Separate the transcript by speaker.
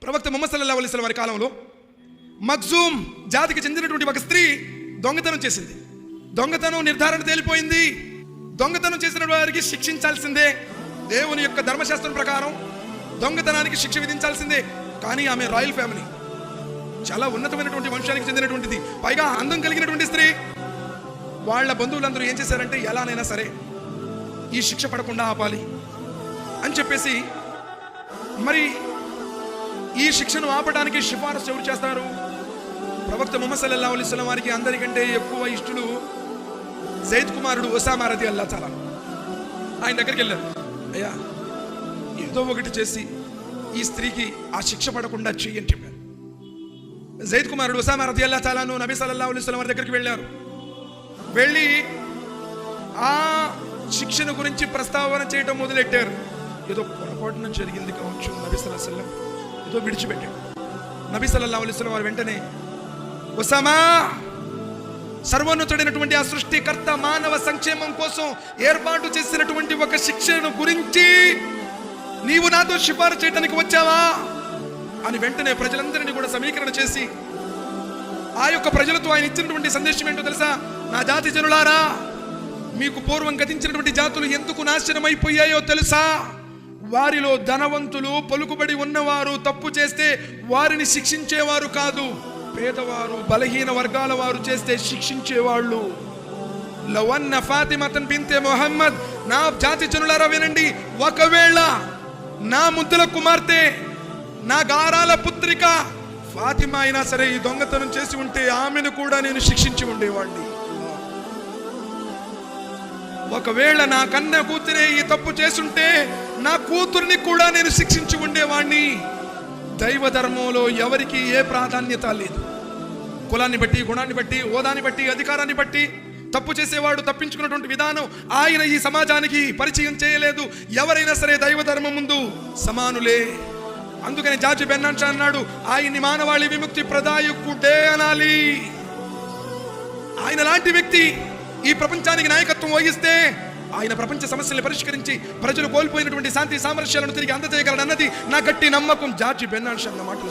Speaker 1: ప్రవక్త ముహమ్మద్ సల్లల్లాహు అలైహి వసల్లం వారి కాలంలో మఖ్జూమ్ జాతికి చెందినటువంటి ఒక స్త్రీ దొంగతనం చేసింది. దొంగతనం నిర్ధారణ తేలిపోయింది. దొంగతనం చేసిన వారికి శిక్షించాల్సిందే. దేవుని యొక్క ధర్మశాస్త్రం ప్రకారం దొంగతనానికి శిక్ష విధించాల్సిందే. కానీ ఆమె రాయల్ ఫ్యామిలీ, చాలా ఉన్నతమైనటువంటి వంశానికి చెందినటువంటిది, పైగా అందం కలిగినటువంటి స్త్రీ. వాళ్ళ బంధువులందరూ ఏం చేశారంటే ఎలానైనా సరే ఈ శిక్ష పడకుండా ఆపాలి అని చెప్పేసి, మరి ఈ శిక్షను ఆపడానికి సిఫారసు ఎవరు చేస్తారు? ప్రవక్త ముహమ్మద్ సల్లల్లాహు అలైహి వసల్లం వారికి అందరికంటే ఎక్కువ ఇష్టడు జైద్ కుమారుడు ఉసామా రదియల్లాహు తఆలా. ఆయన దగ్గరికి వెళ్ళారు. అయ్యా, ఏదో ఒకటి చేసి ఈ స్త్రీకి ఆ శిక్ష పడకుండా చెయ్యని చెప్పారు. జైద్ కుమారుడు ఉసామా రదియల్లాహు తఆలాను నబీ సల్లల్లాహు అలైహి వసల్లం వారి దగ్గరికి వెళ్ళారు. వెళ్ళి ఆ శిక్షణ గురించి ప్రస్తావన చేయడం మొదలెట్టారు. ఏదో పొరపాటున జరిగింది కావచ్చు, నబీ సల్లల్లాహు అలైహి వసల్లం ఏదో విడిచిపెట్టాడు. నబీ సల్లల్లాహు అలైహి వసల్లం వారు వెంటనే, ఉసామా, సర్వోన్నతుడైనటువంటి ఆ సృష్టికర్త మానవ సంక్షేమం కోసం ఏర్పాటు చేసినటువంటి ఒక శిక్షను గురించి నీవు నాతో సిఫారసు చేయడానికి వచ్చావా అని వెంటనే ప్రజలందరినీ కూడా సమీకరణ చేసి ఆ యొక్క ప్రజలతో ఆయన ఇచ్చినటువంటి సందేశం ఏంటో తెలుసా? నా జాతి జనులారా, మీకు పూర్వం గతించినటువంటి జాతులు ఎందుకు నాశనం అయిపోయాయో తెలుసా? వారిలో ధనవంతులు, పలుకుబడి ఉన్నవారు తప్పు చేస్తే వారిని శిక్షించేవారు కాదు, పేదవారు, బలహీన వర్గాల వారు చేస్తే శిక్షించేవాళ్ళు. లవన్న ఫాతిమతన్ బింతే ముహమ్మద్, నా జాతి జనులారా వినండి, ఒకవేళ నా ముద్దుల కుమార్తె, నా గారాల పుత్రిక ఫాతిమా అయినా సరే ఈ దొంగతనం చేసి ఉంటే ఆమెను కూడా నేను శిక్షించి ఉండేవాడిని. ఒకవేళ నా కన్న కూతురే ఈ తప్పు చేసుంటే నా కూతుర్ని కూడా నేను శిక్షించి ఉండేవాడిని. దైవ ధర్మంలో ఎవరికి ఏ ప్రాధాన్యత లేదు. కులాన్ని బట్టి, గుణాన్ని బట్టి, హోదాని బట్టి, అధికారాన్ని బట్టి తప్పు చేసేవాడు తప్పించుకున్నటువంటి విధానం ఆయన ఈ సమాజానికి పరిచయం చేయలేదు. ఎవరైనా సరే దైవ ధర్మం ముందు సమానులే. అందుకని జార్జ్ బెర్నార్డ్ షా అన్నాడు, ఆయన్ని మానవాళి విముక్తి ప్రదాయకుడే అనాలి. ఆయన లాంటి వ్యక్తి ఈ ప్రపంచానికి నాయకత్వం వహిస్తే ఆయన ప్రపంచ సమస్యలను పరిష్కరించి ప్రజలు కోల్పోయినటువంటి శాంతి సామరస్యాలను తిరిగి అందజేయగలడన్నది నా గట్టి నమ్మకం. జార్జ్ బెర్నార్డ్ షా అన్న మాటలు.